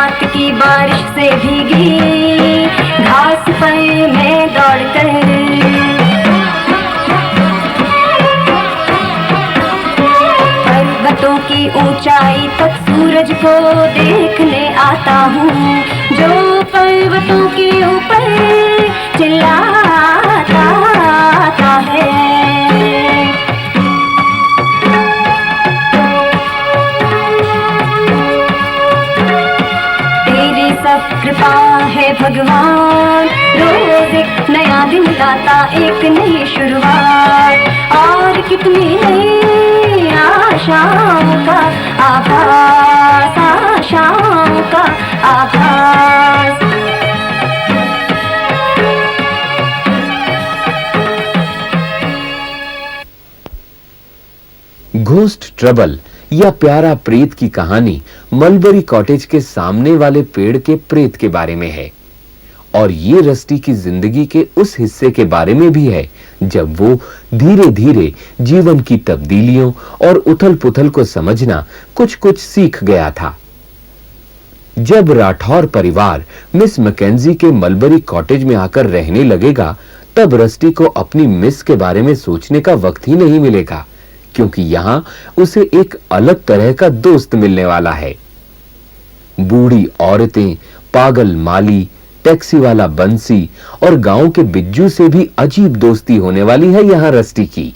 रात की बारिश से भीगी घास पर मैं दौड़कर पर्वतों की ऊंचाई तक सूरज को देखने आता हूँ, जो पर्वतों के ऊपर चिल्लाता आता है। कृपा है भगवान, रोज एक नया दिन लाता एक नई शुरुआत, और कितनी नई आशाओं का आभास, आशाओं का आभास। घोस्ट ट्रबल या प्यारा प्रेत की कहानी मलबरी कॉटेज के सामने वाले पेड़ के प्रेत के बारे में है, और ये रस्टी की जिंदगी के उस हिस्से के बारे में भी है जब वो धीरे धीरे जीवन की तब्दीलियों और उथल पुथल को समझना कुछ कुछ सीख गया था। जब राठौर परिवार मिस मैकेंजी के मलबरी कॉटेज में आकर रहने लगेगा, तब रस्टी को अपनी मिस के बारे में सोचने का वक्त ही नहीं मिलेगा, क्योंकि यहां उसे एक अलग तरह का दोस्त मिलने वाला है। बूढ़ी औरतें, पागल माली, टैक्सी वाला बंसी और गांव के बिज्जू से भी अजीब दोस्ती होने वाली है यहां रस्टी की।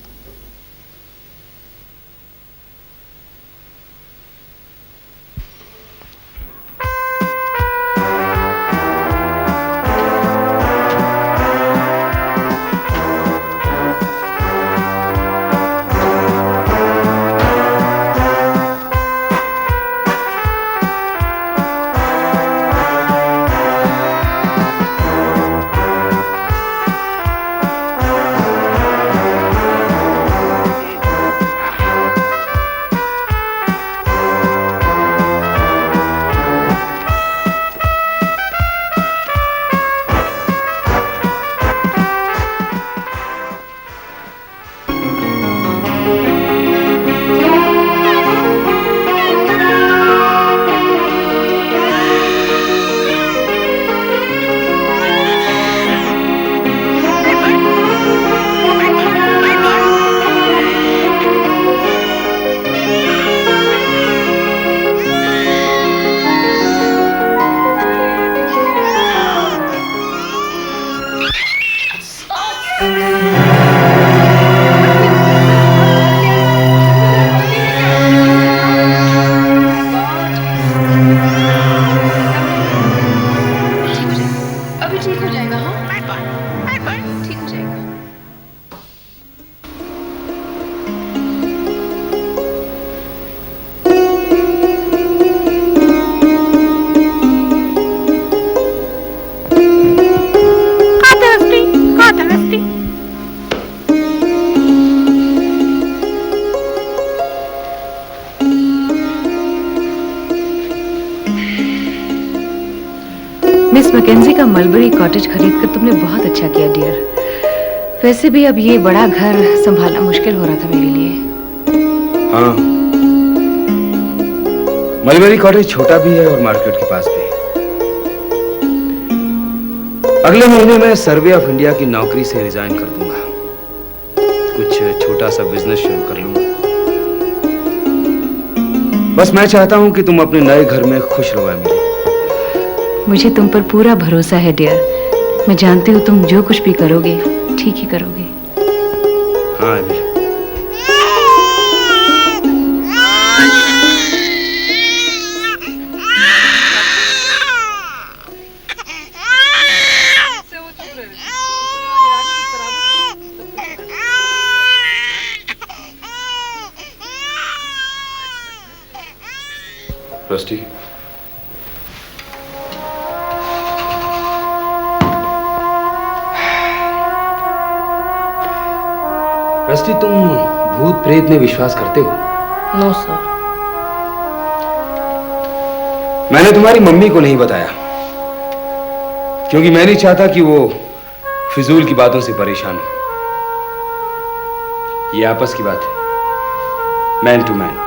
मिस मैकेंजी का मलबरी कॉटेज खरीदकर तुमने बहुत अच्छा किया डियर। वैसे भी अब ये बड़ा घर संभालना मुश्किल हो रहा था मेरे लिए। हाँ, मलबरी कॉटेज छोटा भी है और मार्केट के पास भी। अगले महीने मैं सर्वे ऑफ इंडिया की नौकरी से रिजाइन कर दूंगा, कुछ छोटा सा बिजनेस शुरू कर लूंगा। बस मैं चाहता हूं कि तुम अपने नए घर में खुश रहो एमिली। मुझे तुम पर पूरा भरोसा है डियर। मैं जानती हूँ तुम जो कुछ भी करोगे ठीक ही करोगे। हाँ एमिली। रस्टी, रस्टी, तुम भूत प्रेत में विश्वास करते हो? No sir. मैंने तुम्हारी मम्मी को नहीं बताया, क्योंकि मैं नहीं चाहता कि वो फिजूल की बातों से परेशान हो। ये आपस की बात है, मैन टू मैन।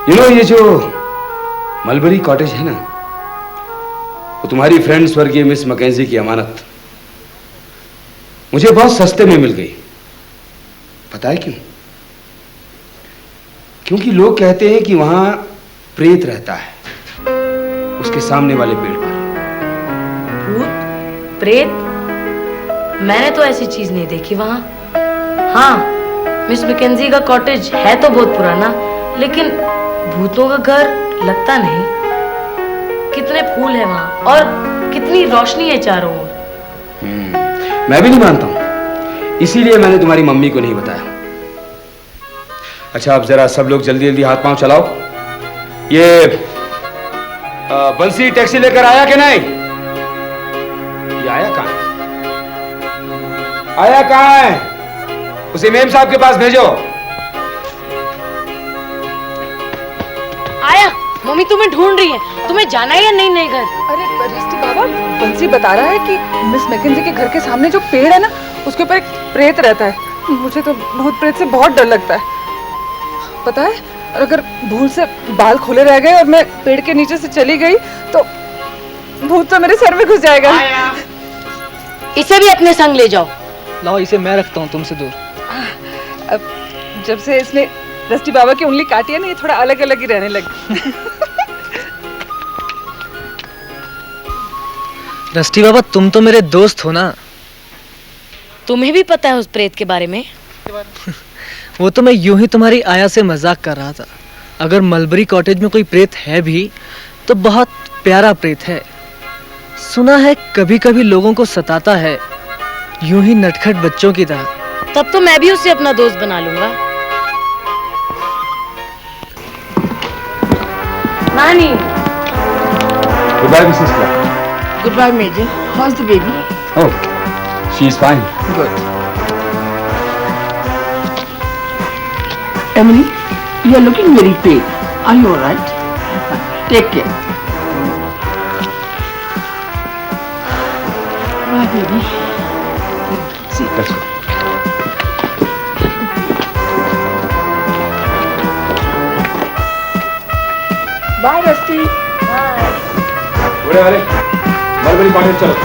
ये जो मलबरी कॉटेज है ना, वो तुम्हारी फ्रेंड स्वर्गीय मिस मैकेंजी की अमानत मुझे बहुत सस्ते में मिल गई। पता है क्यों? क्योंकि लोग कहते हैं कि वहां प्रेत रहता है, उसके सामने वाले पेड़ पर। भूत प्रेत? मैंने तो ऐसी चीज नहीं देखी वहां। हाँ, मिस मैकेंजी का कॉटेज है तो बहुत पुराना, लेकिन भूतों का घर लगता नहीं। कितने फूल है वहां और कितनी रोशनी है चारों ओर। मैं भी नहीं मानता हूं, इसीलिए मैंने तुम्हारी मम्मी को नहीं बताया। अच्छा, अब जरा सब लोग जल्दी जल्दी हाथ पांव चलाओ। ये बंसी टैक्सी लेकर आया कि नहीं? ये आया कहां है? आया कहां है? उसे मेम साहब के पास भेजो। आया, मम्मी तुम्हें ढूंढ रही है। तुम्हें जाना है या नहीं नए घर? अरे रस्टी बाबा, बंसी बता रहा है कि मिस मैकेंजी के घर के सामने जो पेड़ है ना, उसके ऊपर एक प्रेत रहता है। मुझे तो भूत प्रेत से बहुत डर लगता है। पता है, अगर भूल से बाल खोले रह गए और मैं पेड़ के नीचे से चली गई तो भूत तो मेरे सर में घुस जाएगा। इसे भी अपने संग ले जाओ। लाओ, इसे मैं रखता हूँ तुमसे दूर। अब जब से इसने रस्टी बाबा की उंगली काटी है ना, ये थोड़ा अलग अलग ही रहने लगी। रस्टी बाबा, तुम तो मेरे दोस्त हो ना। तुम्हें भी पता है उस प्रेत के बारे में? वो तो मैं यूं ही तुम्हारी आया से मजाक कर रहा था। अगर मलबरी कॉटेज में कोई प्रेत है भी तो बहुत प्यारा प्रेत है। सुना है कभी कभी लोगों को सताता है, यूं ही नटखट बच्चों की तरह। तब तो मैं भी उसे अपना दोस्त बना लूंगा। नानी। Good bye Mrs Clark. Goodbye, Major. How's the baby? Oh, she is fine. Good. Emily, you are looking very pale. Are you all right? Take care. Bye, baby. See. Let's go. Bye, Rusty. बड़े वाले mulberry cottage चलो।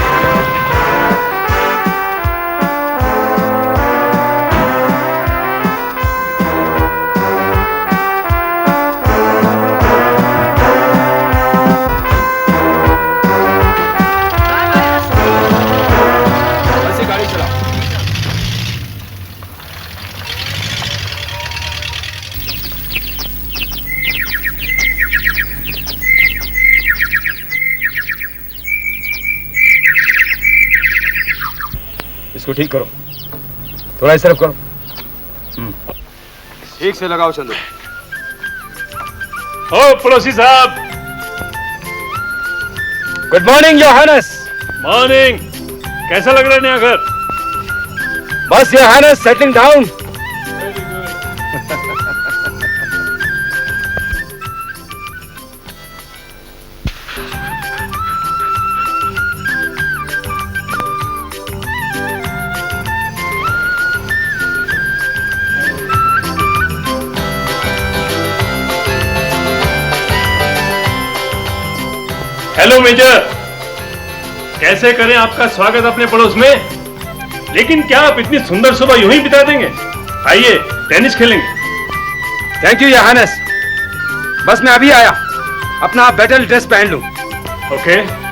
ऐसी गाड़ी चलाओ। इसको ठीक करो, थोड़ा इस तरफ करो। ठीक से लगाओ चंदू। ओ पड़ोसी साहब। Good morning Yohannes. मॉर्निंग। कैसा लग रहा है नया घर? बस Yohannes settling down. Hello major, कैसे करें आपका स्वागत अपने पड़ोस में? लेकिन क्या आप इतनी सुंदर सुबह यूं ही बिता देंगे? आइए टेनिस खेलेंगे। थैंक यू योहानस, बस मैं अभी आया, अपना बैटल ड्रेस पहन लूं। ओके।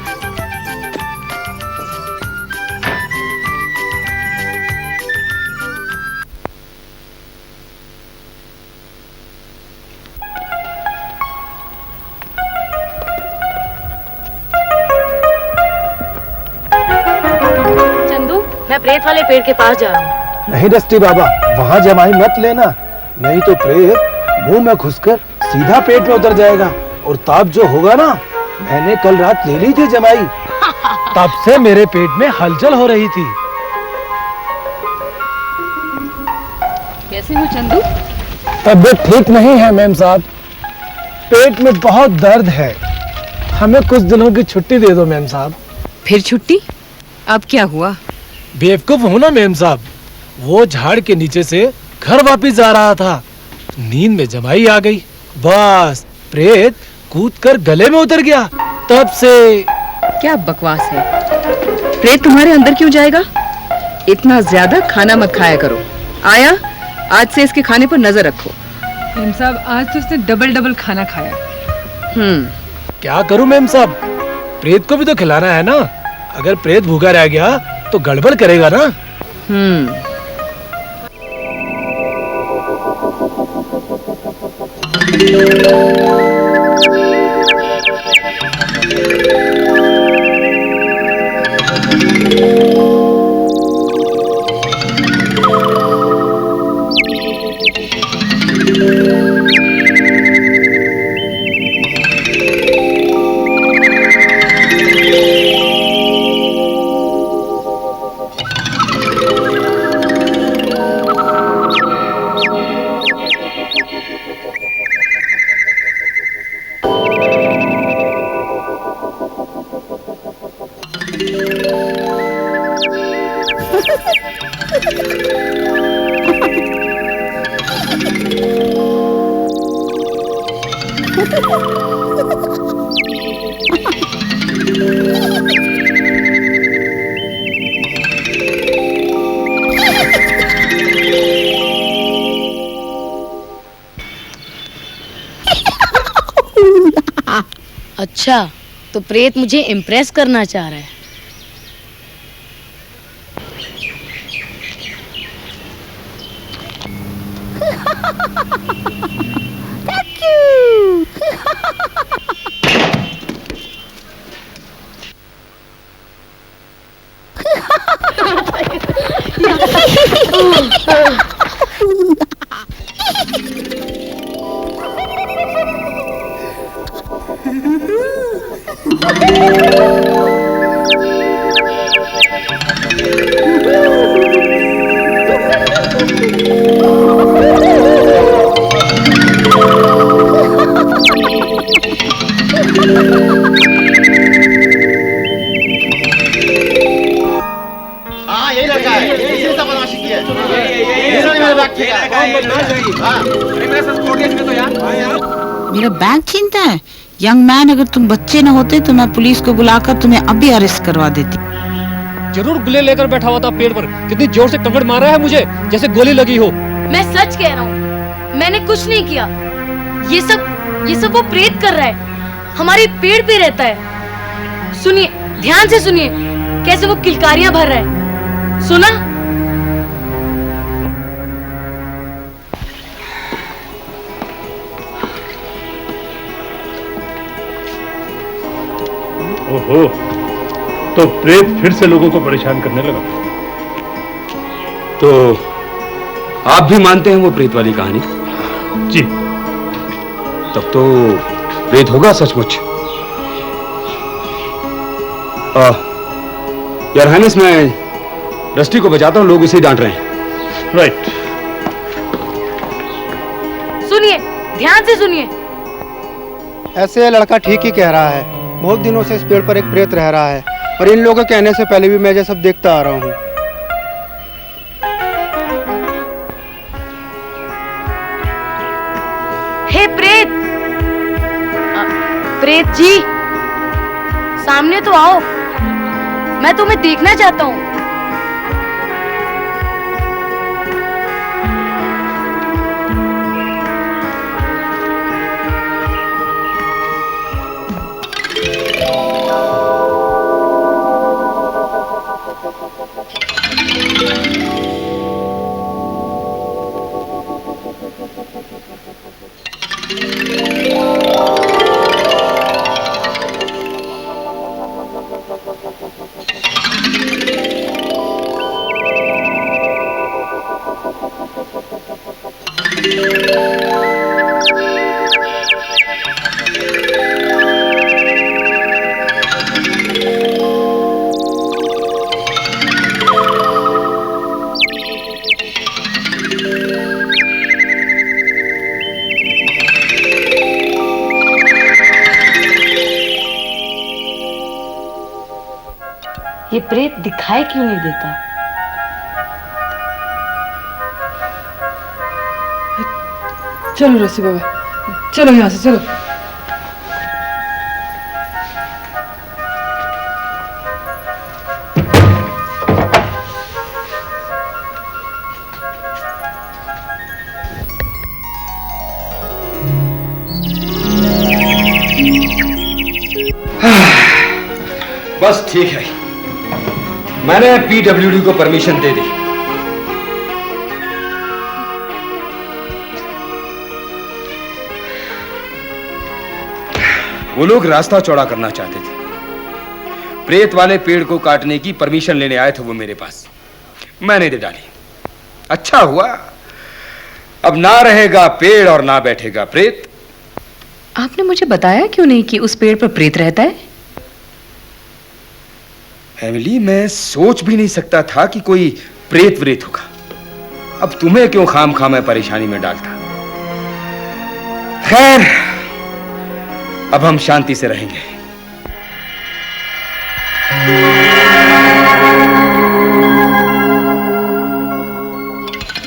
मैं प्रेत वाले पेड़ के पास जा रहा हूँ। नहीं रस्टी बाबा, वहाँ जमाई मत लेना, नहीं तो प्रेत मुंह में घुसकर सीधा पेट में उतर जाएगा और ताप जो होगा ना, मैंने कल रात ले ली थी जमाई, तब से मेरे पेट में हलचल हो रही थी। कैसे हो चंदू? तबीयत ठीक नहीं है मेम साहब, पेट में बहुत दर्द है, हमें कुछ दिनों की छुट्टी दे दो मेम साहब। फिर छुट्टी? अब क्या हुआ? बेवकूफ हूँ ना मेम साहब, वो झाड़ के नीचे से घर वापस जा रहा था, नींद में जमाई आ गई, बस प्रेत कूदकर गले में उतर गया। तब से क्या बकवास है। प्रेत तुम्हारे अंदर क्यों जाएगा? इतना ज्यादा खाना मत खाया करो। आया, आज से इसके खाने पर नजर रखो। मेम साहब, आज तो उसने डबल खाना खाया। क्या करूं मेम साहब, प्रेत को भी तो खिलाना है ना। अगर प्रेत भूखा रह गया तो गड़बड़ करेगा ना। अच्छा, तो प्रेत मुझे इम्प्रेस करना चाह रहा है। मेरा बैग छीनता है? यंग मैन, अगर तुम बच्चे न होते तो मैं पुलिस को बुलाकर तुम्हें अभी अरेस्ट करवा देती। जरूर गुल्ले लेकर बैठा हुआ था पेड़ पर। कितनी जोर से ककड़ मारा है मुझे, जैसे गोली लगी हो। मैं सच कह रहा हूँ, मैंने कुछ नहीं किया। ये सब वो प्रेत कर रहा है। हमारे पेड़ पे रहता है। सुनिए, ध्यान से सुनिए, कैसे वो किलकारियां भर रहा है। सुना? ओहो, तो प्रेत फिर से लोगों को परेशान करने लगा। तो आप भी मानते हैं वो प्रेत वाली कहानी? जी। तब तो प्रेत होगा सचमुच। यार हाइनेस, मैं रस्टी को बचाता हूँ, लोग उसे डांट रहे हैं। राइट। सुनिए, ध्यान से सुनिए। ऐसे ये लड़का ठीक ही कह रहा है। बहुत दिनों से इस पेड़ पर एक प्रेत रह रहा है और इन लोगों के कहने से पहले भी मैं ये सब देखता आ रहा हूँ। हे प्रेत! प्रेत जी, सामने तो आओ, मैं तुम्हें देखना चाहता हूँ। ये प्रेत दिखाई क्यों नहीं देता? चलो रस्सी बाबा, चलो यहाँ से, चलो। बस ठीक है, मैंने पीडब्ल्यूडी को परमिशन दे दी। वो लोग रास्ता चौड़ा करना चाहते थे। प्रेत वाले पेड़ को काटने की परमिशन लेने आए थे वो मेरे पास, मैंने दे डाली। अच्छा हुआ, अब ना रहेगा पेड़ और ना बैठेगा प्रेत। आपने मुझे बताया क्यों नहीं कि उस पेड़ पर प्रेत रहता है? एमिली, मैं सोच भी नहीं सकता था कि कोई प्रेत व्रेत होगा। अब तुम्हें क्यों खाम खा मैं परेशानी में डालता। खैर, अब हम शांति से रहेंगे।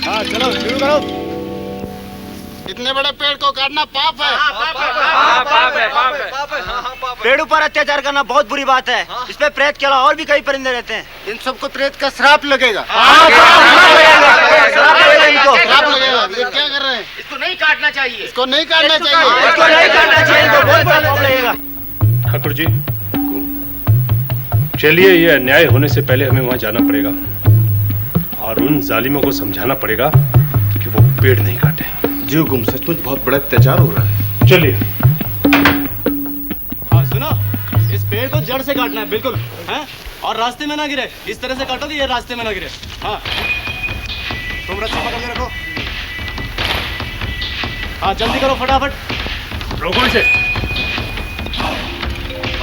हाँ चलो शुरू करो। इतने बड़े पेड़ को काटना पाप है। पेड़ पर अत्याचार करना बहुत बुरी बात है। इसमें प्रेत के अलावा और भी कई परिंदे रहते हैं। इन सबको प्रेत का श्राप लगेगा। श्राप लगेगा। ये क्या कर रहे हैं? इसको नहीं काटना चाहिए। इसको नहीं काटना चाहिए। इसको नहीं काटना चाहिए। इनको बहुत बड़ा पाप लगेगा। ठाकुर जी, चलिए, ये अन्याय होने से पहले हमें वहां जाना पड़ेगा और उन जालिमों को समझाना पड़ेगा कि वो पेड़ नहीं काटे। जी हुकुम, सचमुच बहुत बड़ा अत्याचार हो रहा है। चलिए। हाँ सुनो, इस पेड़ को जड़ से काटना है, बिल्कुल है? और रास्ते में ना गिरे। इस तरह से काटो कि ये रास्ते में ना गिरे। हाँ, तुम रस्सी पकड़ के रखो। हाँ जल्दी करो, फटाफट। रोको इसे।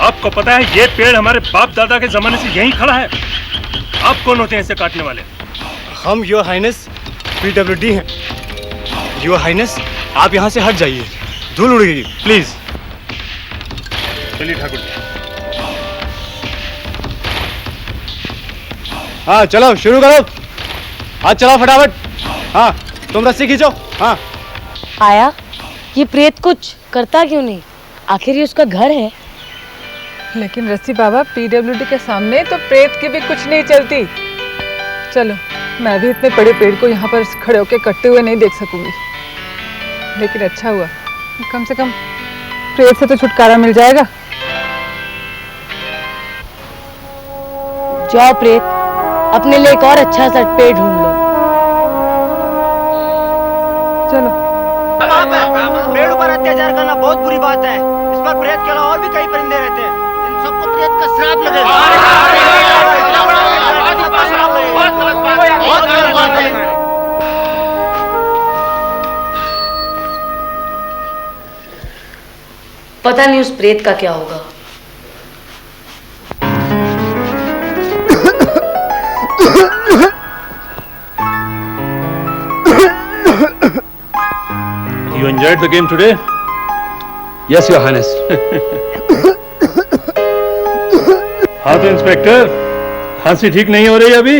आपको पता है ये पेड़ हमारे बाप दादा के जमाने से यहीं खड़ा है। आप कौन होते हैं इसे काटने वाले? हम योर हाइनेस पीडब्ल्यूडी हैं। योर हाइनेस, आप यहाँ से हट जाइए, धूल उड़ेगी, प्लीज। चलिए ठाकुर जी। हाँ चलो शुरू करो। हाथ चलाओ फटाफट। हाँ तुम रस्सी खींचो। हाँ। आया, ये प्रेत कुछ करता क्यों नहीं? आखिर ये उसका घर है। लेकिन रस्सी बाबा, पीडब्ल्यूडी के सामने तो प्रेत की भी कुछ नहीं चलती। चलो, मैं भी इतने बड़े पेड़ को यहाँ पर खड़े होकर कटते हुए नहीं देख सकूंगी। लेकिन अच्छा हुआ, कम से कम प्रेत से तो छुटकारा मिल जाएगा। जाओ प्रेत, अपने लिए एक और अच्छा सा पेड़ ढूंढ लो। चलो। पेड़ पर अत्याचार करना बहुत बुरी बात है। इस पर प्रेत के अलावा और भी कई परिंदे रहते हैं। इन सबको प्रेत का श्राप लगेगा। बहुत गलत बात है। पता नहीं उस प्रेत का क्या होगा। You enjoyed the game today? Yes, Your Highness. हाँ तो इंस्पेक्टर, खांसी ठीक नहीं हो रही अभी?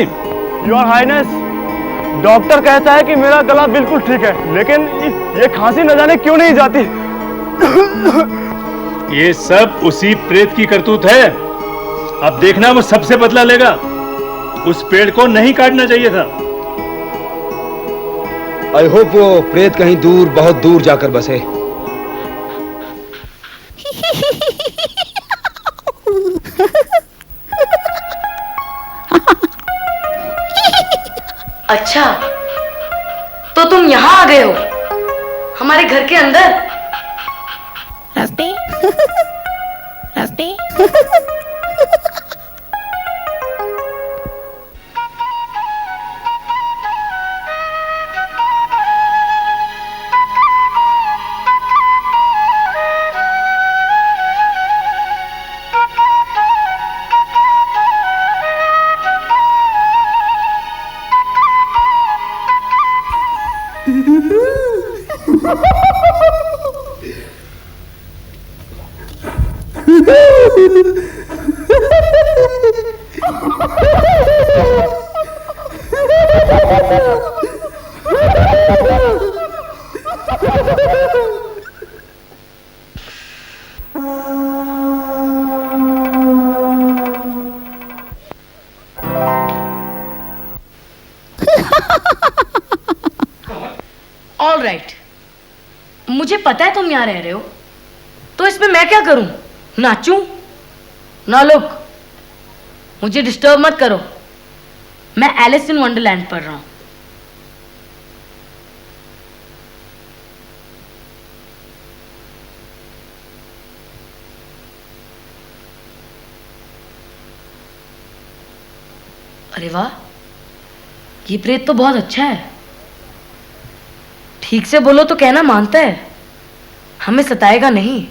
योर हाइनेस, डॉक्टर कहता है कि मेरा गला बिल्कुल ठीक है, लेकिन ये खांसी न जाने क्यों नहीं जाती। ये सब उसी प्रेत की करतूत है। अब देखना वो सबसे बदला लेगा। उस पेड़ को नहीं काटना चाहिए था। आई होप वो प्रेत कहीं दूर, बहुत दूर जाकर बसे। अच्छा, तो तुम यहाँ आ गए हो, हमारे घर के अंदर। रास्ते रास्ते ऑल राइट, मुझे पता है तुम यहाँ रह रहे हो, तो इसमें मैं क्या करूं? नाचूं? ना लुक, मुझे डिस्टर्ब मत करो। मैं एलिस इन वंडरलैंड पढ़ रहा हूं। अरे वाह, ये प्रेत तो बहुत अच्छा है। ठीक से बोलो तो कहना मानता है, हमें सताएगा नहीं।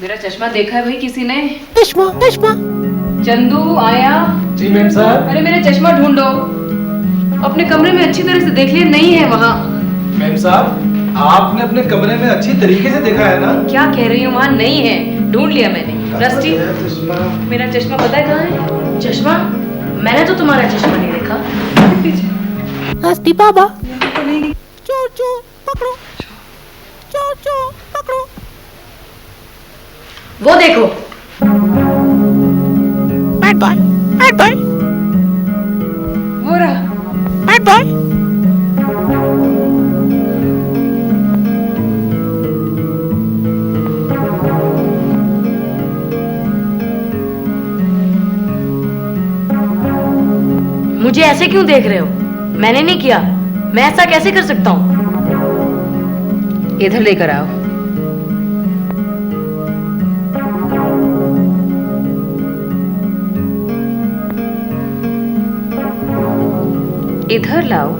मेरा चश्मा देखा है भाई किसी ने? चश्मा चश्मा। चंदू आया? जी मैम साहब। अरे मेरा चश्मा ढूंढो, अपने कमरे में अच्छी तरह से देख लिया, नहीं है वहाँ। मैम साहब, आपने अपने कमरे में अच्छी तरीके से देखा है ना? क्या कह रही हूँ, वहाँ नहीं है, ढूंढ लिया मैंने। रस्टी, मेरा चश्मा पता है कहाँ है? चश्मा? मैंने तो तुम्हारा चश्मा नहीं देखा। रस्टी बाबा। चो चो पकड़ो, चो चो पकड़ो। वो देखो। Bad boy, bad boy. वो रहा। Bad boy. मुझे ऐसे क्यों देख रहे हो? मैंने नहीं किया, मैं ऐसा कैसे कर सकता हूँ? इधर लेकर आओ। इधर लाओ।